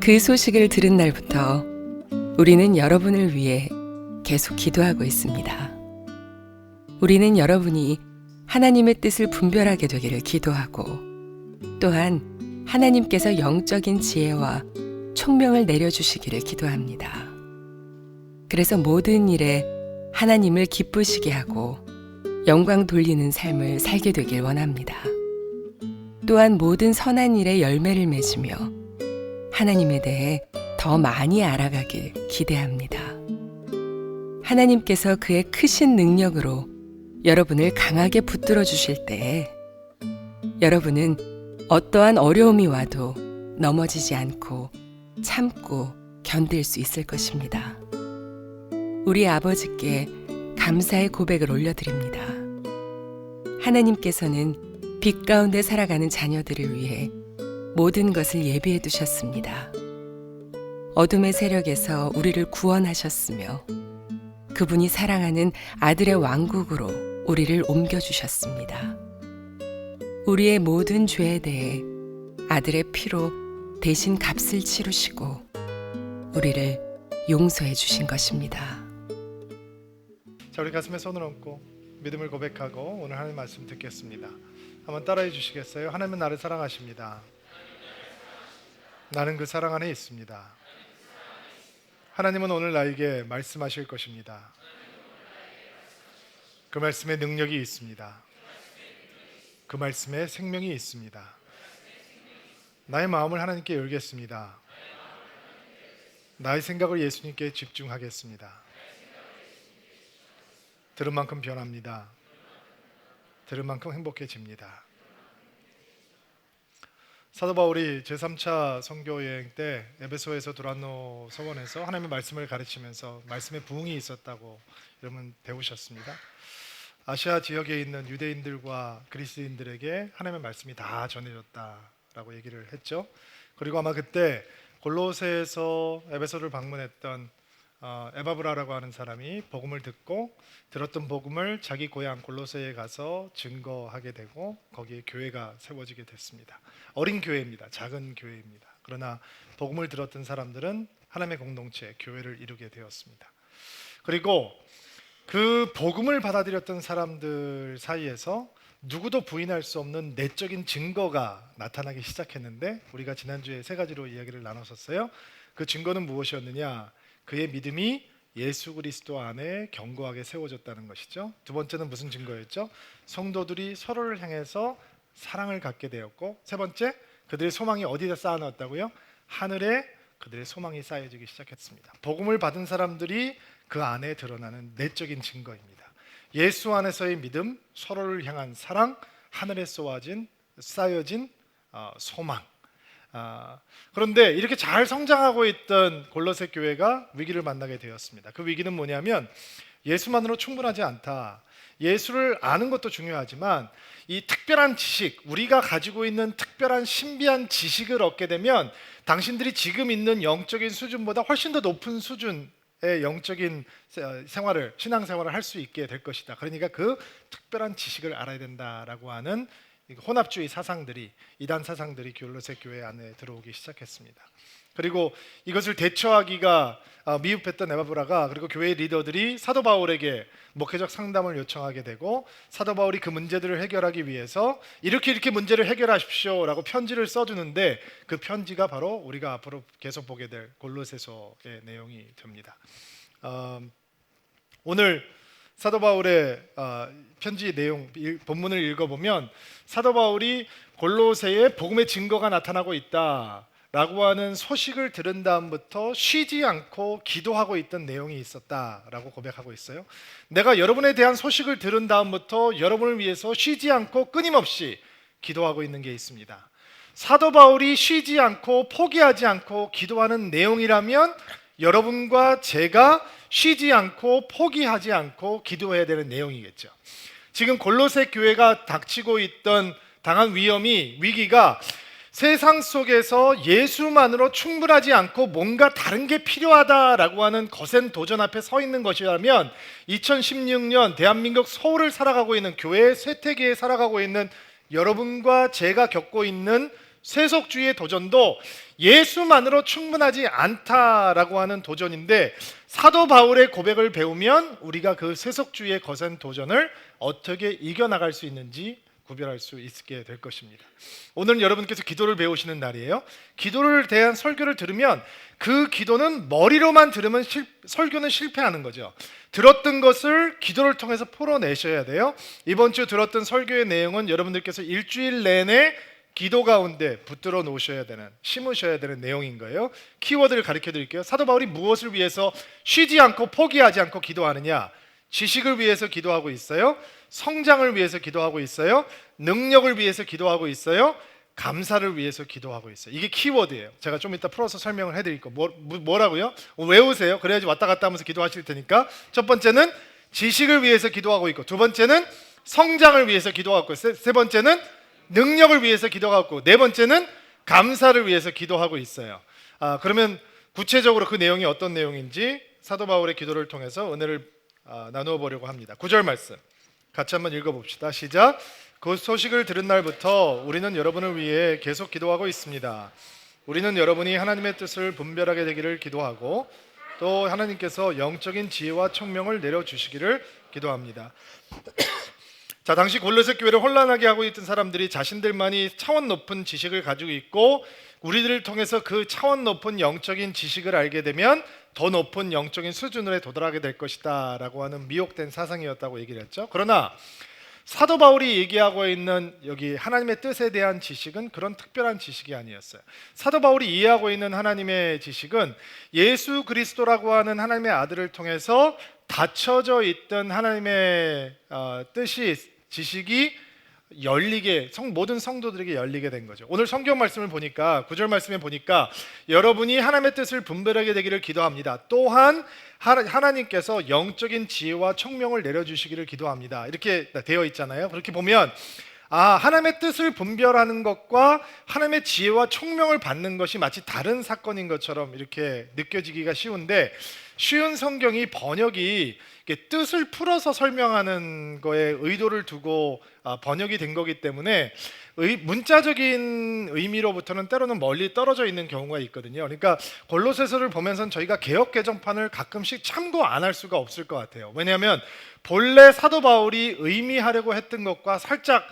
그 소식을 들은 날부터 우리는 여러분을 위해 계속 기도하고 있습니다. 우리는 여러분이 하나님의 뜻을 분별하게 되기를 기도하고, 또한 하나님께서 영적인 지혜와 총명을 내려주시기를 기도합니다. 그래서 모든 일에 하나님을 기쁘시게 하고 영광 돌리는 삶을 살게 되길 원합니다. 또한 모든 선한 일에 열매를 맺으며 하나님에 대해 더 많이 알아가길 기대합니다. 하나님께서 그의 크신 능력으로 여러분을 강하게 붙들어 주실 때에 여러분은 어떠한 어려움이 와도 넘어지지 않고 참고 견딜 수 있을 것입니다. 우리 아버지께 감사의 고백을 올려드립니다. 하나님께서는 빛 가운데 살아가는 자녀들을 위해 모든 것을 예비해 두셨습니다. 어둠의 세력에서 우리를 구원하셨으며 그분이 사랑하는 아들의 왕국으로 우리를 옮겨주셨습니다. 우리의 모든 죄에 대해 아들의 피로 대신 값을 치르시고 우리를 용서해 주신 것입니다. 자, 우리 가슴에 손을 얹고 믿음을 고백하고 오늘 하나님 말씀 듣겠습니다. 한번 따라해 주시겠어요? 하나님은 나를 사랑하십니다. 나는 그 사랑 안에 있습니다. 하나님은 오늘 나에게 말씀하실 것입니다. 그 말씀에 능력이 있습니다. 그 말씀에 생명이 있습니다. 나의 마음을 하나님께 열겠습니다. 나의 생각을 예수님께 집중하겠습니다. 들은 만큼 변합니다. 들은 만큼 행복해집니다. 사도 바울이 제3차 선교 여행 때 에베소에서 두란노 서원에서 하나님의 말씀을 가르치면서 말씀에 부흥이 있었다고 여러분 배우셨습니다. 아시아 지역에 있는 유대인들과 그리스인들에게 하나님의 말씀이 다 전해졌다라고 얘기를 했죠. 그리고 아마 그때 골로새에서 에베소를 방문했던 에바브라라고 하는 사람이 복음을 듣고 들었던 복음을 자기 고향 골로새에 가서 증거하게 되고 거기에 교회가 세워지게 됐습니다. 어린 교회입니다. 작은 교회입니다. 그러나 복음을 들었던 사람들은 하나님의 공동체, 교회를 이루게 되었습니다. 그리고 그 복음을 받아들였던 사람들 사이에서 누구도 부인할 수 없는 내적인 증거가 나타나기 시작했는데 우리가 지난주에 세 가지로 이야기를 나눴었어요. 그 증거는 무엇이었느냐? 그의 믿음이 예수 그리스도 안에 견고하게 세워졌다는 것이죠. 두 번째는 무슨 증거였죠? 성도들이 서로를 향해서 사랑을 갖게 되었고, 세 번째, 그들의 소망이 어디다 쌓아놨다고요? 하늘에 그들의 소망이 쌓여지기 시작했습니다. 복음을 받은 사람들이 그 안에 드러나는 내적인 증거입니다. 예수 안에서의 믿음, 서로를 향한 사랑, 하늘에 쌓여진 소망. 그런데 이렇게 잘 성장하고 있던 골로새 교회가 위기를 만나게 되었습니다. 그 위기는 뭐냐면 예수만으로 충분하지 않다. 예수를 아는 것도 중요하지만 이 특별한 지식, 우리가 가지고 있는 특별한 신비한 지식을 얻게 되면 당신들이 지금 있는 영적인 수준보다 훨씬 더 높은 수준의 영적인 생활을, 신앙생활을 할 수 있게 될 것이다. 그러니까 그 특별한 지식을 알아야 된다라고 하는 혼합주의 사상들이, 이단 사상들이 골로새 교회 안에 들어오기 시작했습니다. 그리고 이것을 대처하기가 미흡했던 에바브라가, 그리고 교회 리더들이 사도 바울에게 목회적 상담을 요청하게 되고, 사도 바울이 그 문제들을 해결하기 위해서 이렇게 문제를 해결하십시오 라고 편지를 써주는데, 그 편지가 바로 우리가 앞으로 계속 보게 될 골로새서의 내용이 됩니다. 오늘 사도 바울의 편지 내용, 본문을 읽어보면 사도 바울이 골로새에 복음의 증거가 나타나고 있다라고 하는 소식을 들은 다음부터 쉬지 않고 기도하고 있던 내용이 있었다라고 고백하고 있어요. 내가 여러분에 대한 소식을 들은 다음부터 여러분을 위해서 쉬지 않고 끊임없이 기도하고 있는 게 있습니다. 사도 바울이 쉬지 않고 포기하지 않고 기도하는 내용이라면 여러분과 제가 쉬지 않고 포기하지 않고 기도해야 되는 내용이겠죠. 지금 골로새 교회가 당한 위기가 세상 속에서 예수만으로 충분하지 않고 뭔가 다른 게 필요하다라고 하는 거센 도전 앞에 서 있는 것이라면 2016년 대한민국 서울을 살아가고 있는, 교회 쇠퇴기에 살아가고 있는 여러분과 제가 겪고 있는 세속주의의 도전도 예수만으로 충분하지 않다라고 하는 도전인데, 사도 바울의 고백을 배우면 우리가 그 세속주의의 거센 도전을 어떻게 이겨나갈 수 있는지 구별할 수 있게 될 것입니다. 오늘 여러분께서 기도를 배우시는 날이에요. 기도를 대한 설교를 들으면 그 기도는 머리로만 들으면 설교는 실패하는 거죠. 들었던 것을 기도를 통해서 풀어내셔야 돼요. 이번 주 들었던 설교의 내용은 여러분들께서 일주일 내내 기도 가운데 붙들어 놓으셔야 되는, 심으셔야 되는 내용인 거예요. 키워드를 가르쳐 드릴게요. 사도 바울이 무엇을 위해서 쉬지 않고 포기하지 않고 기도하느냐? 지식을 위해서 기도하고 있어요. 성장을 위해서 기도하고 있어요. 능력을 위해서 기도하고 있어요. 감사를 위해서 기도하고 있어요. 이게 키워드예요. 제가 좀 이따 풀어서 설명을 해드릴 거. 뭐라고요? 외우세요. 그래야지 왔다 갔다 하면서 기도하실 테니까. 첫 번째는 지식을 위해서 기도하고 있고, 두 번째는 성장을 위해서 기도하고 있고, 세 번째는 능력을 위해서 기도하고, 네 번째는 감사를 위해서 기도하고 있어요. 그러면 구체적으로 그 내용이 어떤 내용인지 사도 바울의 기도를 통해서 은혜를 나누어 보려고 합니다. 9절 말씀 같이 한번 읽어봅시다. 시작. 그 소식을 들은 날부터 우리는 여러분을 위해 계속 기도하고 있습니다. 우리는 여러분이 하나님의 뜻을 분별하게 되기를 기도하고, 또 하나님께서 영적인 지혜와 총명을 내려주시기를 기도합니다. 자, 당시 골로새 교회를 혼란하게 하고 있던 사람들이 자신들만이 차원 높은 지식을 가지고 있고, 우리들을 통해서 그 차원 높은 영적인 지식을 알게 되면 더 높은 영적인 수준으로 도달하게 될 것이다 라고 하는 미혹된 사상이었다고 얘기를 했죠. 그러나 사도 바울이 얘기하고 있는 여기 하나님의 뜻에 대한 지식은 그런 특별한 지식이 아니었어요. 사도 바울이 이해하고 있는 하나님의 지식은 예수 그리스도라고 하는 하나님의 아들을 통해서 닫혀져 있던 하나님의 뜻이, 지식이 열리게, 모든 성도들에게 열리게 된 거죠. 오늘 성경 말씀을 보니까 9절 말씀에 보니까 여러분이 하나님의 뜻을 분별하게 되기를 기도합니다. 또한 하나님께서 영적인 지혜와 총명을 내려주시기를 기도합니다. 이렇게 되어 있잖아요. 그렇게 보면 하나님의 뜻을 분별하는 것과 하나님의 지혜와 총명을 받는 것이 마치 다른 사건인 것처럼 이렇게 느껴지기가 쉬운데, 쉬운 성경이 번역이 뜻을 풀어서 설명하는 거에 의도를 두고 번역이 된 거기 때문에 문자적인 의미로부터는 때로는 멀리 떨어져 있는 경우가 있거든요. 그러니까 골로새서를 보면서 저희가 개역 개정판을 가끔씩 참고 안 할 수가 없을 것 같아요. 왜냐하면 본래 사도 바울이 의미하려고 했던 것과 살짝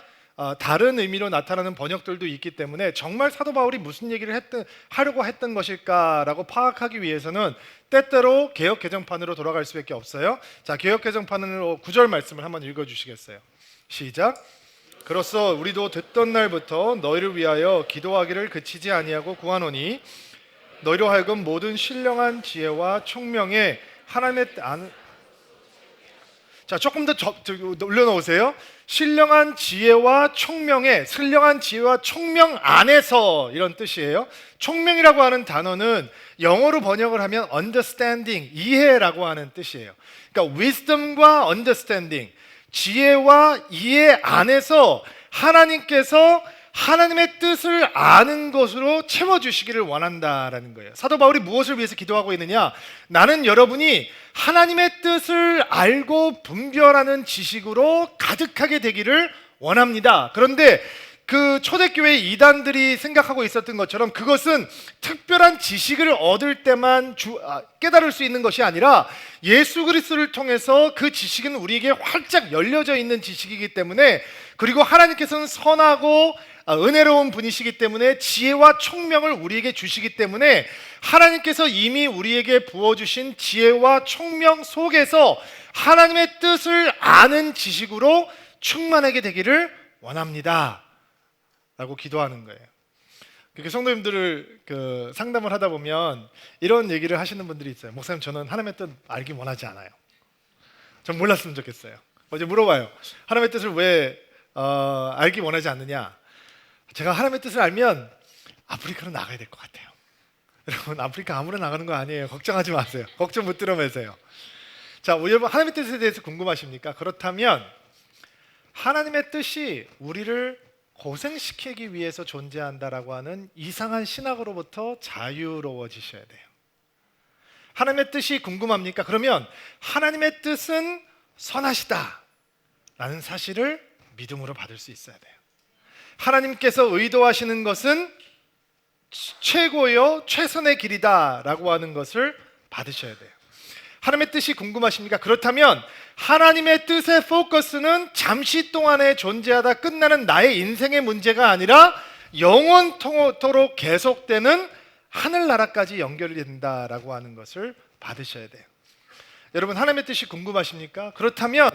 다른 의미로 나타나는 번역들도 있기 때문에 정말 사도 바울이 무슨 얘기를 하려고 했던 것일까라고 파악하기 위해서는 때때로 개역 개정판으로 돌아갈 수밖에 없어요. 자, 개역 개정판으로 9절 말씀을 한번 읽어주시겠어요? 시작. 그로써 우리도 듣던 날부터 너희를 위하여 기도하기를 그치지 아니하고 구하노니, 너희로 하여금 모든 신령한 지혜와 총명에 하나님의 자, 조금 더 올려놓으세요. 신령한 지혜와 총명에, 신령한 지혜와 총명 안에서, 이런 뜻이에요. 총명이라고 하는 단어는 영어로 번역을 하면 understanding, 이해라고 하는 뜻이에요. 그러니까 wisdom과 understanding, 지혜와 이해 안에서 하나님께서 하나님의 뜻을 아는 것으로 채워주시기를 원한다라는 거예요. 사도 바울이 무엇을 위해서 기도하고 있느냐? 나는 여러분이 하나님의 뜻을 알고 분별하는 지식으로 가득하게 되기를 원합니다. 그런데 그 초대교회 이단들이 생각하고 있었던 것처럼 그것은 특별한 지식을 얻을 때만 깨달을 수 있는 것이 아니라 예수 그리스도를 통해서 그 지식은 우리에게 활짝 열려져 있는 지식이기 때문에, 그리고 하나님께서는 선하고 은혜로운 분이시기 때문에 지혜와 총명을 우리에게 주시기 때문에 하나님께서 이미 우리에게 부어주신 지혜와 총명 속에서 하나님의 뜻을 아는 지식으로 충만하게 되기를 원합니다 라고 기도하는 거예요. 그렇게 성도님들을 상담을 하다 보면 이런 얘기를 하시는 분들이 있어요. 목사님, 저는 하나님의 뜻 알기 원하지 않아요. 전 몰랐으면 좋겠어요. 어제 물어봐요. 하나님의 뜻을 왜 알기 원하지 않느냐? 제가 하나님의 뜻을 알면 아프리카로 나가야 될 것 같아요. 여러분, 아프리카 아무나 나가는 거 아니에요. 걱정하지 마세요. 걱정 못 들어 매세요. 자, 여러분, 하나님의 뜻에 대해서 궁금하십니까? 그렇다면 하나님의 뜻이 우리를 고생시키기 위해서 존재한다라고 하는 이상한 신학으로부터 자유로워지셔야 돼요. 하나님의 뜻이 궁금합니까? 그러면 하나님의 뜻은 선하시다 라는 사실을 믿음으로 받을 수 있어야 돼요. 하나님께서 의도하시는 것은 최고요 최선의 길이다라고 하는 것을 받으셔야 돼요. 하나님의 뜻이 궁금하십니까? 그렇다면 하나님의 뜻의 포커스는 잠시 동안에 존재하다 끝나는 나의 인생의 문제가 아니라 영원토록 계속되는 하늘나라까지 연결이 된다라고 하는 것을 받으셔야 돼요. 여러분, 하나님의 뜻이 궁금하십니까? 그렇다면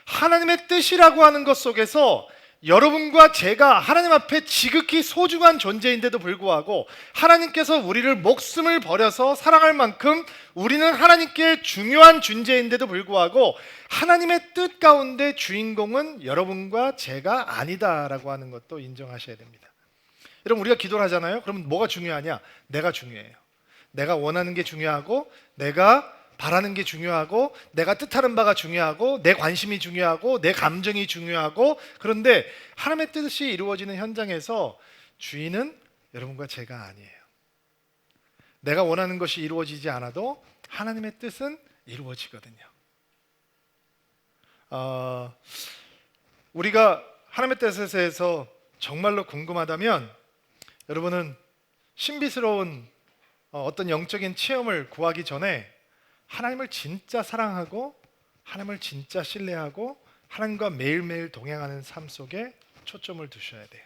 하나님의 뜻이라고 하는 것 속에서 여러분과 제가 하나님 앞에 지극히 소중한 존재인데도 불구하고 하나님께서 우리를 목숨을 버려서 사랑할 만큼 우리는 하나님께 중요한 존재인데도 불구하고 하나님의 뜻 가운데 주인공은 여러분과 제가 아니다라고 하는 것도 인정하셔야 됩니다. 여러분, 우리가 기도를 하잖아요. 그러면 뭐가 중요하냐? 내가 중요해요. 내가 원하는 게 중요하고, 내가 바라는 게 중요하고, 내가 뜻하는 바가 중요하고, 내 관심이 중요하고, 내 감정이 중요하고. 그런데 하나님의 뜻이 이루어지는 현장에서 주인은 여러분과 제가 아니에요. 내가 원하는 것이 이루어지지 않아도 하나님의 뜻은 이루어지거든요. 우리가 하나님의 뜻에 대해서 정말로 궁금하다면 여러분은 신비스러운 어떤 영적인 체험을 구하기 전에 하나님을 진짜 사랑하고 하나님을 진짜 신뢰하고 하나님과 매일매일 동행하는 삶 속에 초점을 두셔야 돼요.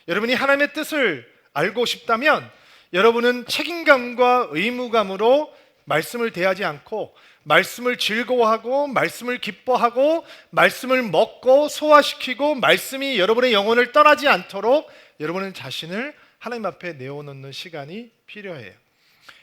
여러분이 하나님의 뜻을 알고 싶다면 여러분은 책임감과 의무감으로 말씀을 대하지 않고 말씀을 즐거워하고 말씀을 기뻐하고 말씀을 먹고 소화시키고 말씀이 여러분의 영혼을 떠나지 않도록 여러분은 자신을 하나님 앞에 내어놓는 시간이 필요해요.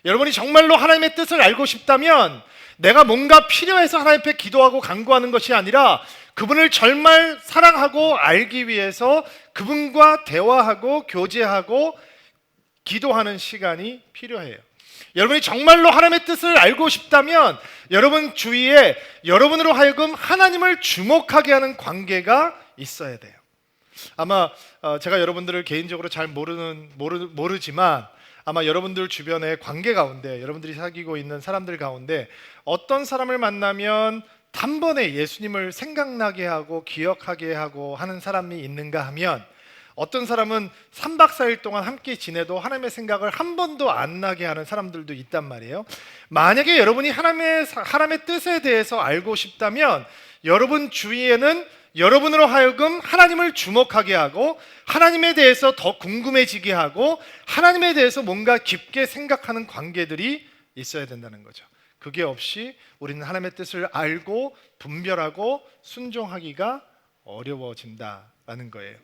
여러분이 정말로 하나님의 뜻을 알고 싶다면 내가 뭔가 필요해서 하나님 앞에 기도하고 간구하는 것이 아니라 그분을 정말 사랑하고 알기 위해서 그분과 대화하고 교제하고 기도하는 시간이 필요해요. 여러분이 정말로 하나님의 뜻을 알고 싶다면 여러분 주위에 여러분으로 하여금 하나님을 주목하게 하는 관계가 있어야 돼요. 아마 제가 여러분들을 개인적으로 잘 모르지만 아마 여러분들 주변의 관계 가운데 여러분들이 사귀고 있는 사람들 가운데 어떤 사람을 만나면 단번에 예수님을 생각나게 하고 기억하게 하고 하는 사람이 있는가 하면 어떤 사람은 3박 4일 동안 함께 지내도 하나님의 생각을 한 번도 안 나게 하는 사람들도 있단 말이에요. 만약에 여러분이 하나님의 뜻에 대해서 알고 싶다면 여러분 주위에는 여러분으로 하여금 하나님을 주목하게 하고 하나님에 대해서 더 궁금해지게 하고 하나님에 대해서 뭔가 깊게 생각하는 관계들이 있어야 된다는 거죠. 그게 없이 우리는 하나님의 뜻을 알고 분별하고 순종하기가 어려워진다라는 거예요.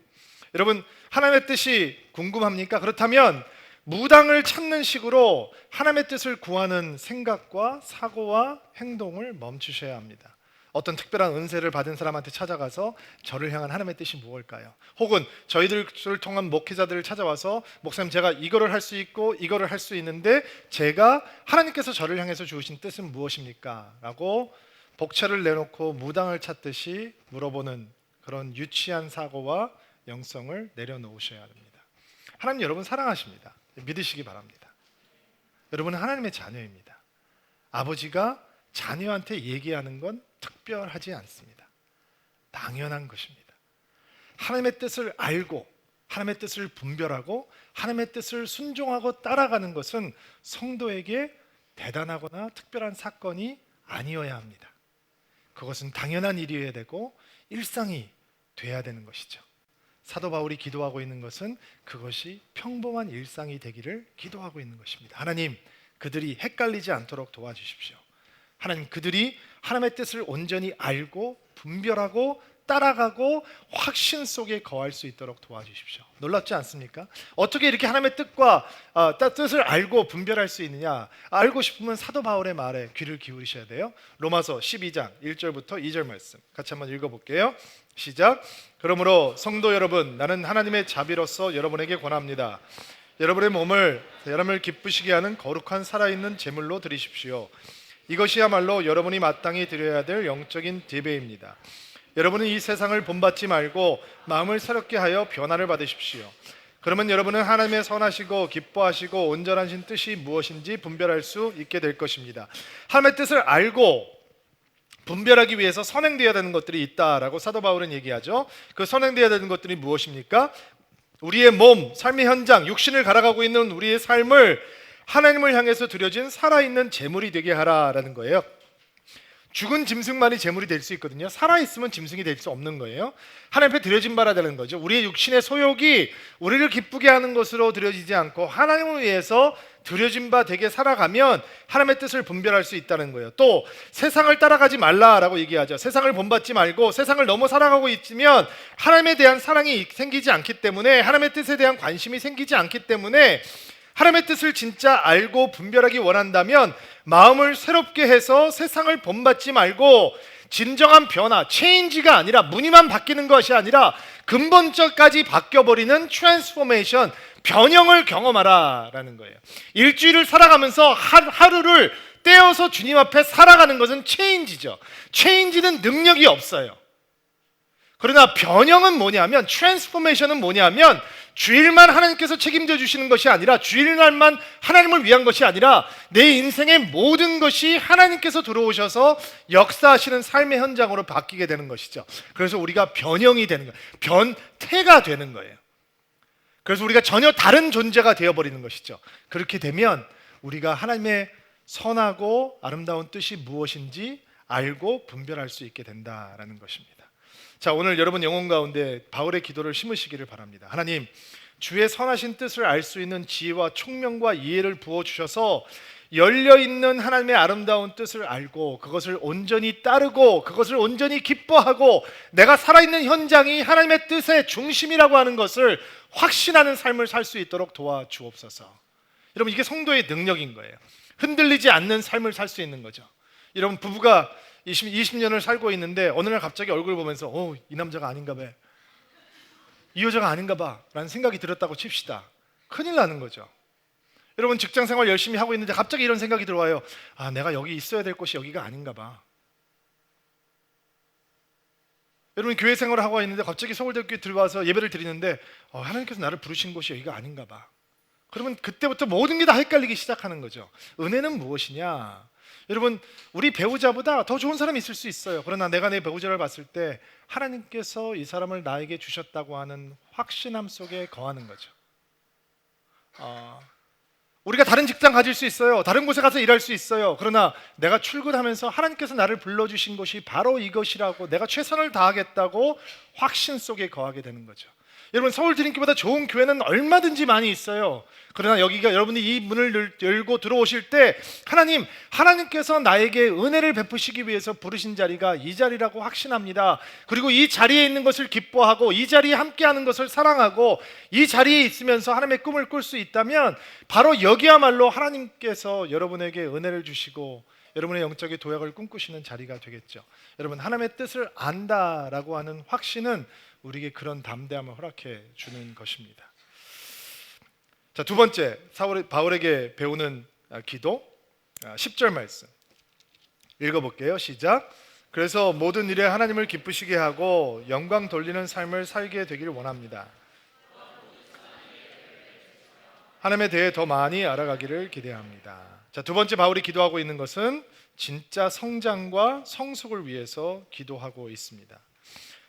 여러분, 하나님의 뜻이 궁금합니까? 그렇다면 무당을 찾는 식으로 하나님의 뜻을 구하는 생각과 사고와 행동을 멈추셔야 합니다. 어떤 특별한 은혜를 받은 사람한테 찾아가서 저를 향한 하나님의 뜻이 무엇일까요? 혹은 저희들을 통한 목회자들을 찾아와서 목사님, 제가 이거를 할 수 있고 이거를 할 수 있는데 제가 하나님께서 저를 향해서 주신 뜻은 무엇입니까? 라고 복채를 내놓고 무당을 찾듯이 물어보는 그런 유치한 사고와 영성을 내려놓으셔야 합니다. 하나님 여러분 사랑하십니다. 믿으시기 바랍니다. 여러분은 하나님의 자녀입니다. 아버지가 자녀한테 얘기하는 건 특별하지 않습니다. 당연한 것입니다. 하나님의 뜻을 알고 하나님의 뜻을 분별하고 하나님의 뜻을 순종하고 따라가는 것은 성도에게 대단하거나 특별한 사건이 아니어야 합니다. 그것은 당연한 일이어야 되고 일상이 돼야 되는 것이죠. 사도 바울이 기도하고 있는 것은 그것이 평범한 일상이 되기를 기도하고 있는 것입니다. 하나님, 그들이 헷갈리지 않도록 도와주십시오. 하나님, 그들이 하나님의 뜻을 온전히 알고 분별하고 따라가고 확신 속에 거할 수 있도록 도와주십시오. 놀랍지 않습니까? 어떻게 이렇게 하나님의 뜻을 알고 분별할 수 있느냐? 알고 싶으면 사도 바울의 말에 귀를 기울이셔야 돼요. 로마서 12장 1절부터 2절 말씀 같이 한번 읽어볼게요. 시작. 그러므로 성도 여러분, 나는 하나님의 자비로서 여러분에게 권합니다. 여러분의 몸을 여러분을 기쁘시게 하는 거룩한 살아있는 제물로 드리십시오. 이것이야말로 여러분이 마땅히 드려야 될 영적인 예배입니다. 여러분은 이 세상을 본받지 말고 마음을 새롭게 하여 변화를 받으십시오. 그러면 여러분은 하나님의 선하시고 기뻐하시고 온전하신 뜻이 무엇인지 분별할 수 있게 될 것입니다. 하나님의 뜻을 알고 분별하기 위해서 선행되어야 되는 것들이 있다라고 사도 바울은 얘기하죠. 그 선행되어야 되는 것들이 무엇입니까? 우리의 몸, 삶의 현장, 육신을 갈아가고 있는 우리의 삶을 하나님을 향해서 드려진 살아있는 제물이 되게 하라라는 거예요. 죽은 짐승만이 제물이 될 수 있거든요. 살아있으면 짐승이 될 수 없는 거예요. 하나님 앞에 드려진 바라는 거죠. 우리의 육신의 소욕이 우리를 기쁘게 하는 것으로 드려지지 않고 하나님을 위해서 드려진 바 되게 살아가면 하나님의 뜻을 분별할 수 있다는 거예요. 또 세상을 따라가지 말라라고 얘기하죠. 세상을 본받지 말고 세상을 너무 살아가고 있으면 하나님에 대한 사랑이 생기지 않기 때문에, 하나님의 뜻에 대한 관심이 생기지 않기 때문에, 하나님의 뜻을 진짜 알고 분별하기 원한다면 마음을 새롭게 해서 세상을 본받지 말고 진정한 변화, 체인지가 아니라 무늬만 바뀌는 것이 아니라 근본적까지 바뀌어버리는 트랜스포메이션, 변형을 경험하라라는 거예요. 일주일을 살아가면서 하루를 떼어서 주님 앞에 살아가는 것은 체인지죠. 체인지는 능력이 없어요. 그러나 변형은 뭐냐면, 트랜스포메이션은 뭐냐면, 주일만 하나님께서 책임져 주시는 것이 아니라, 주일날만 하나님을 위한 것이 아니라 내 인생의 모든 것이 하나님께서 들어오셔서 역사하시는 삶의 현장으로 바뀌게 되는 것이죠. 그래서 우리가 변형이 되는 거예요. 변태가 되는 거예요. 그래서 우리가 전혀 다른 존재가 되어버리는 것이죠. 그렇게 되면 우리가 하나님의 선하고 아름다운 뜻이 무엇인지 알고 분별할 수 있게 된다라는 것입니다. 자, 오늘 여러분 영혼 가운데 바울의 기도를 심으시기를 바랍니다. 하나님, 주의 선하신 뜻을 알 수 있는 지혜와 총명과 이해를 부어주셔서 열려있는 하나님의 아름다운 뜻을 알고 그것을 온전히 따르고 그것을 온전히 기뻐하고 내가 살아있는 현장이 하나님의 뜻의 중심이라고 하는 것을 확신하는 삶을 살 수 있도록 도와주옵소서. 여러분, 이게 성도의 능력인 거예요. 흔들리지 않는 삶을 살 수 있는 거죠. 여러분, 부부가 20년을 살고 있는데 어느 날 갑자기 얼굴 보면서 이 남자가 아닌가 봐, 이 여자가 아닌가 봐 라는 생각이 들었다고 칩시다. 큰일 나는 거죠. 여러분, 직장생활 열심히 하고 있는데 갑자기 이런 생각이 들어와요. 내가 여기 있어야 될 곳이 여기가 아닌가 봐. 여러분, 교회 생활을 하고 있는데 갑자기 서울대학교에 들어와서 예배를 드리는데 하나님께서 나를 부르신 곳이 여기가 아닌가 봐. 그러면 그때부터 모든 게 다 헷갈리기 시작하는 거죠. 은혜는 무엇이냐? 여러분, 우리 배우자보다 더 좋은 사람이 있을 수 있어요. 그러나 내가 내 배우자를 봤을 때 하나님께서 이 사람을 나에게 주셨다고 하는 확신함 속에 거하는 거죠. 우리가 다른 직장 가질 수 있어요. 다른 곳에 가서 일할 수 있어요. 그러나 내가 출근하면서 하나님께서 나를 불러주신 것이 바로 이것이라고 내가 최선을 다하겠다고 확신 속에 거하게 되는 거죠. 여러분, 서울 드림교보다 좋은 교회는 얼마든지 많이 있어요. 그러나 여기가, 여러분이 이 문을 열고 들어오실 때 하나님께서 나에게 은혜를 베푸시기 위해서 부르신 자리가 이 자리라고 확신합니다. 그리고 이 자리에 있는 것을 기뻐하고 이 자리에 함께하는 것을 사랑하고 이 자리에 있으면서 하나님의 꿈을 꿀 수 있다면 바로 여기야말로 하나님께서 여러분에게 은혜를 주시고 여러분의 영적인 도약을 꿈꾸시는 자리가 되겠죠. 여러분, 하나님의 뜻을 안다라고 하는 확신은 우리에게 그런 담대함을 허락해 주는 것입니다. 자, 두 번째, 바울에게 배우는 기도, 10절 말씀 읽어볼게요. 시작. 그래서 모든 일에 하나님을 기쁘시게 하고 영광 돌리는 삶을 살게 되기를 원합니다. 하나님에 대해 더 많이 알아가기를 기대합니다. 자, 두 번째 바울이 기도하고 있는 것은 진짜 성장과 성숙을 위해서 기도하고 있습니다.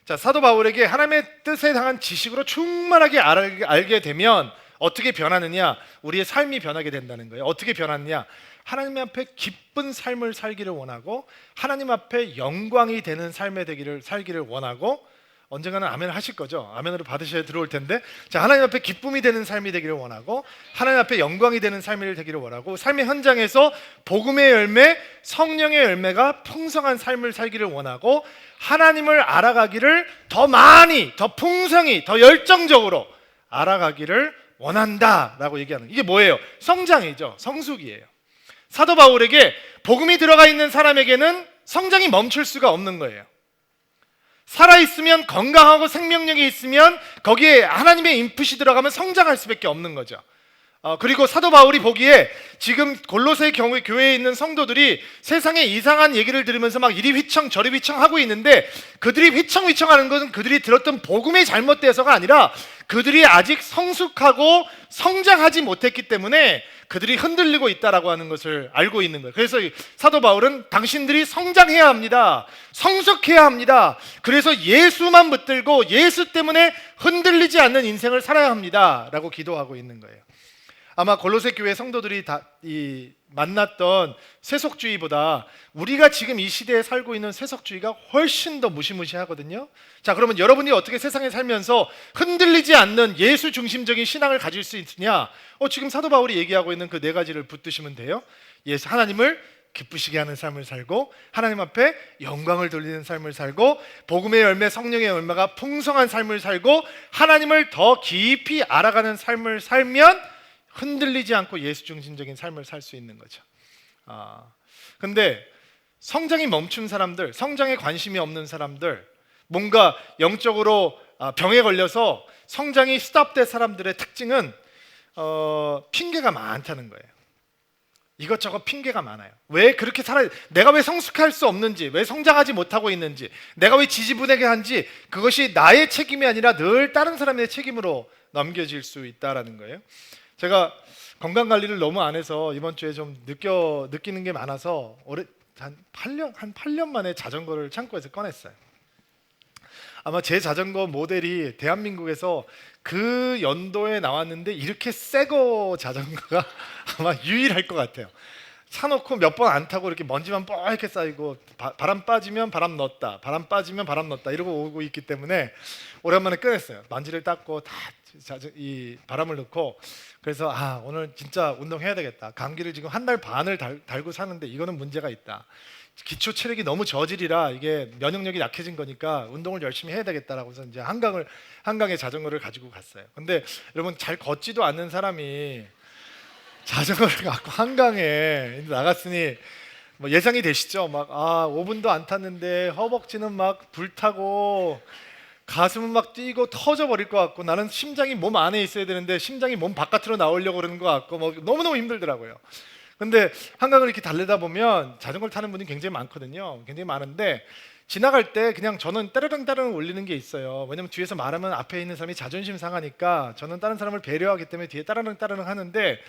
자, 사도 바울에게 하나님의 뜻에 대한 지식으로 충만하게 알게 되면 어떻게 변하느냐? 우리의 삶이 변하게 된다는 거예요. 어떻게 변하느냐? 하나님 앞에 기쁜 삶을 살기를 원하고 하나님 앞에 영광이 되는 삶의 살기를 원하고, 언젠가는 아멘을 하실 거죠. 아멘으로 받으셔야 들어올 텐데, 자, 하나님 앞에 기쁨이 되는 삶이 되기를 원하고 하나님 앞에 영광이 되는 삶이 되기를 원하고 삶의 현장에서 복음의 열매, 성령의 열매가 풍성한 삶을 살기를 원하고 하나님을 알아가기를 더 많이, 더 풍성히, 더 열정적으로 알아가기를 원한다라고 얘기하는, 이게 뭐예요? 성장이죠. 성숙이에요. 사도 바울에게 복음이 들어가 있는 사람에게는 성장이 멈출 수가 없는 거예요. 살아있으면, 건강하고 생명력이 있으면 거기에 하나님의 인풋이 들어가면 성장할 수밖에 없는 거죠. 그리고 사도 바울이 보기에 지금 골로새 교회에 있는 성도들이 세상의 이상한 얘기를 들으면서 막 이리 휘청 저리 휘청 하고 있는데, 그들이 휘청휘청하는 것은 그들이 들었던 복음이 잘못돼서가 아니라 그들이 아직 성숙하고 성장하지 못했기 때문에 그들이 흔들리고 있다라고 하는 것을 알고 있는 거예요. 그래서 사도 바울은 당신들이 성장해야 합니다. 성숙해야 합니다. 그래서 예수만 붙들고 예수 때문에 흔들리지 않는 인생을 살아야 합니다 라고 기도하고 있는 거예요. 아마 골로새 교회 성도들이 만났던 세속주의보다 우리가 지금 이 시대에 살고 있는 세속주의가 훨씬 더 무시무시하거든요. 자, 그러면 여러분이 어떻게 세상에 살면서 흔들리지 않는 예수 중심적인 신앙을 가질 수 있느냐? 지금 사도 바울이 얘기하고 있는 그 네 가지를 붙드시면 돼요. 예수 하나님을 기쁘시게 하는 삶을 살고, 하나님 앞에 영광을 돌리는 삶을 살고, 복음의 열매 성령의 열매가 풍성한 삶을 살고, 하나님을 더 깊이 알아가는 삶을 살면 흔들리지 않고 예수 중심적인 삶을 살 수 있는 거죠. 근데 성장이 멈춘 사람들, 성장에 관심이 없는 사람들, 뭔가 영적으로 병에 걸려서 성장이 스탑된 사람들의 특징은 핑계가 많다는 거예요. 이것저것 핑계가 많아요. 왜 그렇게 내가 왜 성숙할 수 없는지, 왜 성장하지 못하고 있는지, 내가 왜 지지부진하게 한지, 그것이 나의 책임이 아니라 늘 다른 사람의 책임으로 넘겨질 수 있다라는 거예요. 제가 건강 관리를 너무 안 해서 이번 주에 좀 느끼는 게 많아서 한 8년 만에 자전거를 창고에서 꺼냈어요. 아마 제 자전거 모델이 대한민국에서 그 연도에 나왔는데 이렇게 새거 자전거가 아마 유일할 것 같아요. 사놓고 몇 번 안 타고 이렇게 먼지만 뻘겋게 쌓이고 바람 빠지면 바람 넣었다, 바람 빠지면 바람 넣었다 이러고 오고 있기 때문에 오랜만에 꺼냈어요. 만지를 닦고 다 이 바람을 넣고, 그래서 오늘 진짜 운동해야 되겠다. 감기를 지금 한 달 반을 달고 사는데 이거는 문제가 있다. 기초 체력이 너무 저질이라 이게 면역력이 약해진 거니까 운동을 열심히 해야 되겠다라고 해서 이제 한강에 자전거를 가지고 갔어요. 근데 여러분, 잘 걷지도 않는 사람이 자전거를 갖고 한강에 나갔으니 뭐 예상이 되시죠? 막 5분도 안 탔는데 허벅지는 막 불타고 가슴은 막 뛰고 터져버릴 것 같고, 나는 심장이 몸 안에 있어야 되는데 심장이 몸 바깥으로 나오려고 그러는 것 같고 뭐 너무너무 힘들더라고요. 근데 한강을 이렇게 달리다 보면 자전거를 타는 분이 굉장히 많거든요. 굉장히 많은데 지나갈 때 그냥 저는 따르릉 올리는 게 있어요. 왜냐면 뒤에서 말하면 앞에 있는 사람이 자존심 상하니까 저는 다른 사람을 배려하기 때문에 뒤에 따르릉 하는데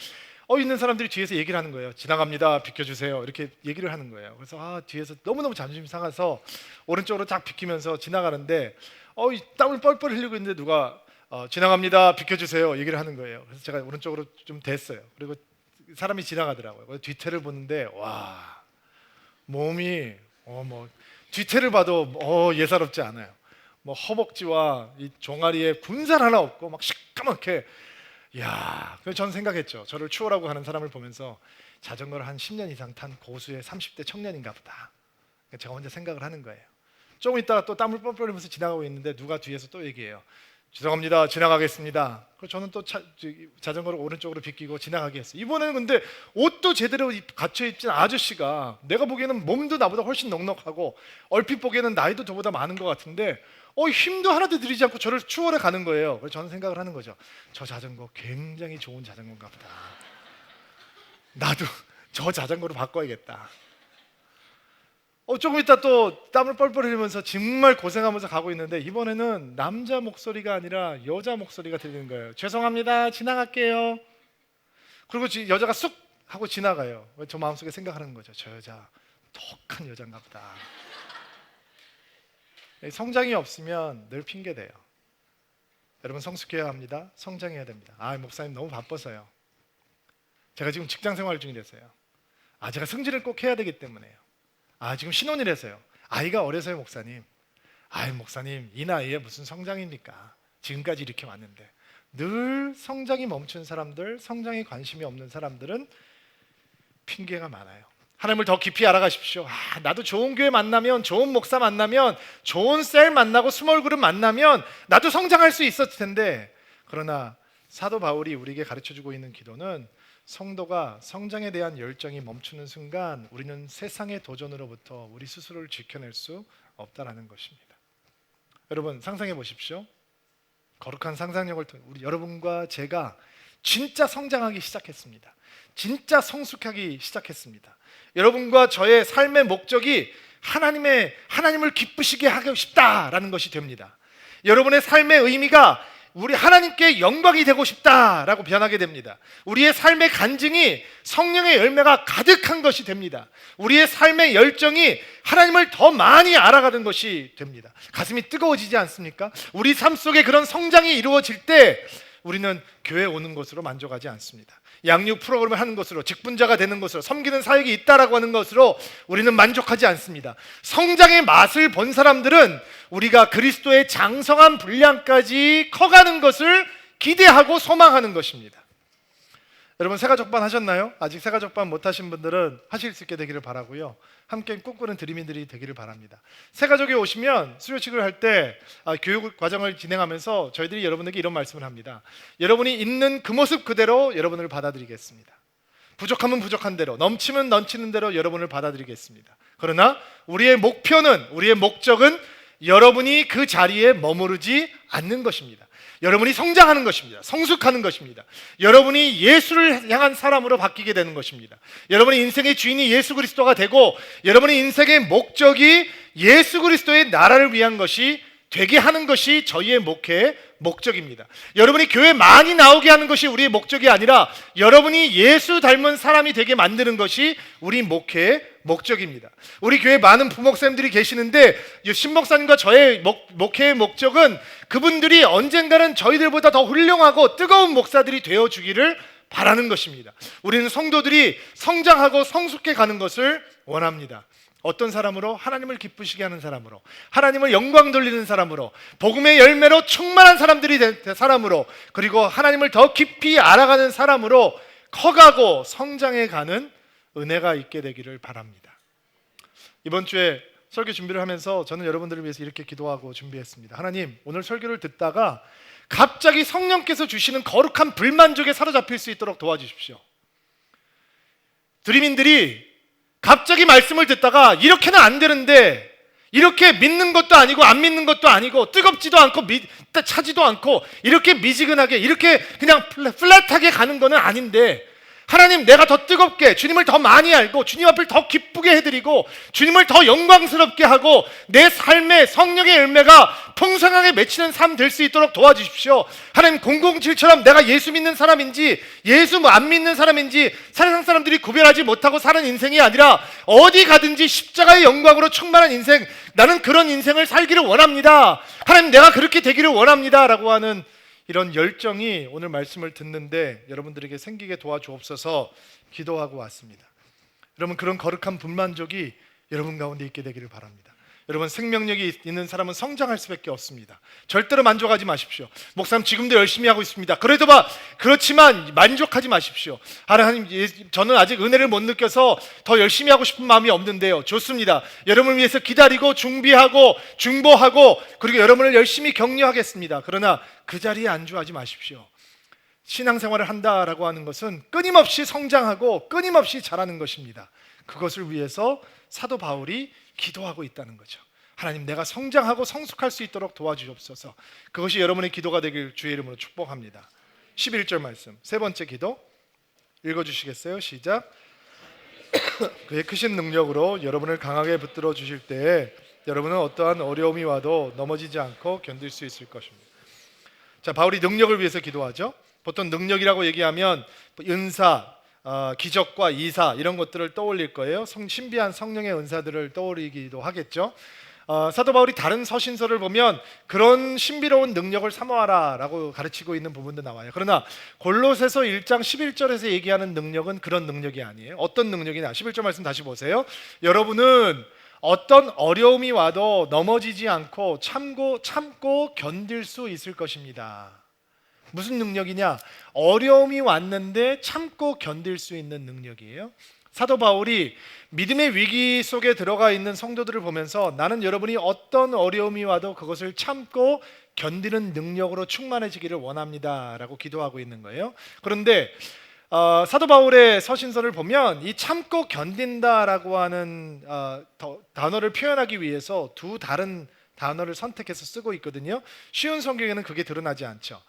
있는 사람들이 뒤에서 얘기를 하는 거예요. 지나갑니다, 비켜주세요, 이렇게 얘기를 하는 거예요. 그래서 뒤에서 너무너무 자존심 상해서 오른쪽으로 딱 비키면서 지나가는데 땀을 뻘뻘 흘리고 있는데 누가 지나갑니다, 비켜주세요 얘기를 하는 거예요. 그래서 제가 오른쪽으로 좀 댔어요. 그리고 사람이 지나가더라고요. 뒤태를 보는데 와, 몸이 뭐 뒤태를 봐도 예사롭지 않아요. 뭐 허벅지와 이 종아리에 군살 하나 없고 막 시까맣게, 그래서 저는 생각했죠. 저를 추월하고 가는 사람을 보면서 자전거를 한 10년 이상 탄 고수의 30대 청년인가 보다. 제가 혼자 생각을 하는 거예요. 조금 있다가 또 땀을 뻘뻘 흘리면서 지나가고 있는데 누가 뒤에서 또 얘기해요. 죄송합니다, 지나가겠습니다. 그래서 저는 또 자전거를 오른쪽으로 비키고 지나가게 했어요. 이번에는 근데 옷도 제대로 갖춰 입진 아저씨가, 내가 보기에는 몸도 나보다 훨씬 넉넉하고 얼핏 보기에는 나이도 저보다 많은 것 같은데 힘도 하나도 들이지 않고 저를 추월해 가는 거예요. 그래서 저는 생각을 하는 거죠. 저 자전거 굉장히 좋은 자전거인가 보다. 나도 저 자전거로 바꿔야겠다. 조금 있다 또 땀을 뻘뻘 흘리면서 정말 고생하면서 가고 있는데 이번에는 남자 목소리가 아니라 여자 목소리가 들리는 거예요. 죄송합니다, 지나갈게요. 그리고 여자가 쑥 하고 지나가요. 저 마음속에 생각하는 거죠. 저 여자 독한 여잔가 보다. 성장이 없으면 늘 핑계대요. 여러분, 성숙해야 합니다. 성장해야 됩니다. 목사님 너무 바빠서요. 제가 지금 직장 생활 중이라서요. 제가 승진을 꼭 해야 되기 때문에요. 지금 신혼이라서요. 아이가 어려서요, 목사님. 목사님 이 나이에 무슨 성장입니까? 지금까지 이렇게 왔는데. 늘 성장이 멈춘 사람들, 성장에 관심이 없는 사람들은 핑계가 많아요. 하나님을 더 깊이 알아가십시오. 나도 좋은 교회 만나면, 좋은 목사 만나면, 좋은 셀 만나고 스몰 그룹 만나면 나도 성장할 수 있었을 텐데, 그러나 사도 바울이 우리에게 가르쳐주고 있는 기도는 성도가 성장에 대한 열정이 멈추는 순간 우리는 세상의 도전으로부터 우리 스스로를 지켜낼 수 없다라는 것입니다. 여러분, 상상해 보십시오. 거룩한 상상력을 통해 우리 여러분과 제가 진짜 성장하기 시작했습니다. 진짜 성숙하기 시작했습니다. 여러분과 저의 삶의 목적이 하나님을 기쁘시게 하고 싶다라는 것이 됩니다. 여러분의 삶의 의미가 우리 하나님께 영광이 되고 싶다라고 변하게 됩니다. 우리의 삶의 간증이 성령의 열매가 가득한 것이 됩니다. 우리의 삶의 열정이 하나님을 더 많이 알아가는 것이 됩니다. 가슴이 뜨거워지지 않습니까? 우리 삶 속에 그런 성장이 이루어질 때 우리는 교회 오는 것으로 만족하지 않습니다. 양육 프로그램을 하는 것으로, 직분자가 되는 것으로, 섬기는 사역이 있다라고 하는 것으로 우리는 만족하지 않습니다. 성장의 맛을 본 사람들은 우리가 그리스도의 장성한 분량까지 커가는 것을 기대하고 소망하는 것입니다. 여러분 새가족반 하셨나요? 아직 새가족반 못하신 분들은 하실 수 있게 되기를 바라고요. 함께 꿈꾸는 드림인들이 되기를 바랍니다. 새가족에 오시면 수료식을 할 때 교육 과정을 진행하면서 저희들이 여러분에게 이런 말씀을 합니다. 여러분이 있는 그 모습 그대로 여러분을 받아들이겠습니다. 부족하면 부족한 대로, 넘치면 넘치는 대로 여러분을 받아들이겠습니다. 그러나 우리의 목표는, 우리의 목적은 여러분이 그 자리에 머무르지 않는 것입니다. 여러분이 성장하는 것입니다. 성숙하는 것입니다. 여러분이 예수를 향한 사람으로 바뀌게 되는 것입니다. 여러분의 인생의 주인이 예수 그리스도가 되고 여러분의 인생의 목적이 예수 그리스도의 나라를 위한 것이 되게 하는 것이 저희의 목회의 목적입니다. 여러분이 교회 많이 나오게 하는 것이 우리의 목적이 아니라 여러분이 예수 닮은 사람이 되게 만드는 것이 우리 목회의 목적입니다. 우리 교회에 많은 부목사님들이 계시는데 신목사님과 저의 목회의 목적은 그분들이 언젠가는 저희들보다 더 훌륭하고 뜨거운 목사들이 되어주기를 바라는 것입니다. 우리는 성도들이 성장하고 성숙해 가는 것을 원합니다. 어떤 사람으로? 하나님을 기쁘시게 하는 사람으로, 하나님을 영광 돌리는 사람으로, 복음의 열매로 충만한 사람들이 된 사람으로, 그리고 하나님을 더 깊이 알아가는 사람으로 커가고 성장해가는 은혜가 있게 되기를 바랍니다. 이번 주에 설교 준비를 하면서 저는 여러분들을 위해서 이렇게 기도하고 준비했습니다. 하나님, 오늘 설교를 듣다가 갑자기 성령께서 주시는 거룩한 불만족에 사로잡힐 수 있도록 도와주십시오. 드림인들이 갑자기 말씀을 듣다가 이렇게는 안 되는데, 이렇게 믿는 것도 아니고 안 믿는 것도 아니고 뜨겁지도 않고 차지도 않고 이렇게 미지근하게 이렇게 그냥 플랫하게 가는 거는 아닌데, 하나님, 내가 더 뜨겁게 주님을 더 많이 알고 주님 앞을 더 기쁘게 해드리고 주님을 더 영광스럽게 하고 내 삶에 성령의 열매가 풍성하게 맺히는 삶 될 수 있도록 도와주십시오. 하나님, 007처럼 내가 예수 믿는 사람인지 예수 안 믿는 사람인지 세상 사람들이 구별하지 못하고 사는 인생이 아니라 어디 가든지 십자가의 영광으로 충만한 인생, 나는 그런 인생을 살기를 원합니다. 하나님, 내가 그렇게 되기를 원합니다 라고 하는 이런 열정이 오늘 말씀을 듣는데 여러분들에게 생기게 도와주옵소서 기도하고 왔습니다. 여러분, 그런 거룩한 분만족이 여러분 가운데 있게 되기를 바랍니다. 여러분, 생명력이 있는 사람은 성장할 수밖에 없습니다. 절대로 만족하지 마십시오. 목사님, 지금도 열심히 하고 있습니다. 그래도 그렇지만 만족하지 마십시오. 하나님, 저는 아직 은혜를 못 느껴서 더 열심히 하고 싶은 마음이 없는데요. 좋습니다. 여러분을 위해서 기다리고 중비하고 중보하고 그리고 여러분을 열심히 격려하겠습니다. 그러나 그 자리에 안주하지 마십시오. 신앙생활을 한다라고 하는 것은 끊임없이 성장하고 끊임없이 자라는 것입니다. 그것을 위해서 사도 바울이 기도하고 있다는 거죠. 하나님, 내가 성장하고 성숙할 수 있도록 도와주옵소서. 그것이 여러분의 기도가 되길 주의 이름으로 축복합니다. 11절 말씀, 세 번째 기도 읽어주시겠어요? 시작. 그의 크신 능력으로 여러분을 강하게 붙들어 주실 때에 여러분은 어떠한 어려움이 와도 넘어지지 않고 견딜 수 있을 것입니다. 자, 바울이 능력을 위해서 기도하죠. 보통 능력이라고 얘기하면 은사, 기적과 이사 이런 것들을 떠올릴 거예요. 신비한 성령의 은사들을 떠올리기도 하겠죠. 사도 바울이 다른 서신서를 보면 그런 신비로운 능력을 사모하라 라고 가르치고 있는 부분도 나와요. 그러나 골로새서 1장 11절에서 얘기하는 능력은 그런 능력이 아니에요. 어떤 능력이냐, 11절 말씀 다시 보세요. 여러분은 어떤 어려움이 와도 넘어지지 않고 참고 견딜 수 있을 것입니다. 무슨 능력이냐? 어려움이 왔는데 참고 견딜 수 있는 능력이에요. 사도 바울이 믿음의 위기 속에 들어가 있는 성도들을 보면서 나는 여러분이 어떤 어려움이 와도 그것을 참고 견디는 능력으로 충만해지기를 원합니다 라고 기도하고 있는 거예요. 그런데 사도 바울의 서신서를 보면 이 참고 견딘다라고 하는 단어를 표현하기 위해서 두 다른 단어를 선택해서 쓰고 있거든요. 쉬운 성경에는 그게 드러나지 않죠.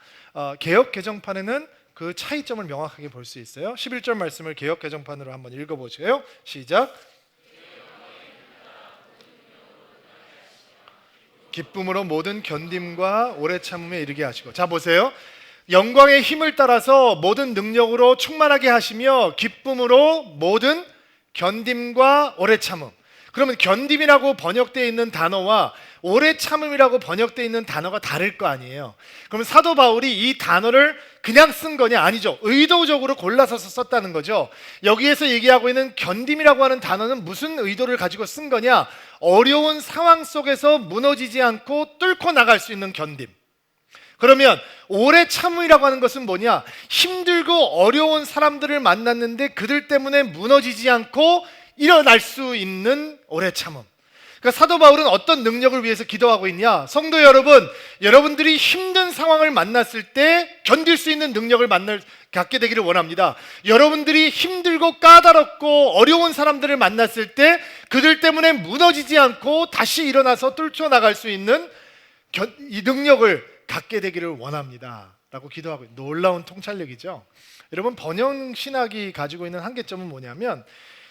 개역 개정판에는 그 차이점을 명확하게 볼 수 있어요. 11절 말씀을 개역 개정판으로 한번 읽어보세요. 시작. 기쁨으로 모든 견딤과 오래 참음에 이르게 하시고. 자 보세요. 영광의 힘을 따라서 모든 능력으로 충만하게 하시며 기쁨으로 모든 견딤과 오래 참음. 그러면 견딤이라고 번역되어 있는 단어와 오래 참음이라고 번역되어 있는 단어가 다를 거 아니에요. 그러면 사도 바울이 이 단어를 그냥 쓴 거냐? 아니죠. 의도적으로 골라서 썼다는 거죠. 여기에서 얘기하고 있는 견딤이라고 하는 단어는 무슨 의도를 가지고 쓴 거냐? 어려운 상황 속에서 무너지지 않고 뚫고 나갈 수 있는 견딤. 그러면 오래 참음이라고 하는 것은 뭐냐? 힘들고 어려운 사람들을 만났는데 그들 때문에 무너지지 않고 일어날 수 있는 오래 참음. 그러니까 사도 바울은 어떤 능력을 위해서 기도하고 있냐? 성도 여러분, 여러분들이 힘든 상황을 만났을 때 견딜 수 있는 능력을 갖게 되기를 원합니다. 여러분들이 힘들고 까다롭고 어려운 사람들을 만났을 때 그들 때문에 무너지지 않고 다시 일어나서 뚫쳐나갈 수 있는 이 능력을 갖게 되기를 원합니다 라고 기도하고, 놀라운 통찰력이죠. 여러분, 번영신학이 가지고 있는 한계점은 뭐냐면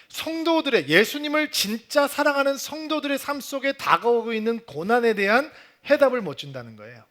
성도들의, 예수님을 진짜 사랑하는 성도들의 삶 속에 다가오고 있는 고난에 대한 해답을 못 준다는 거예요.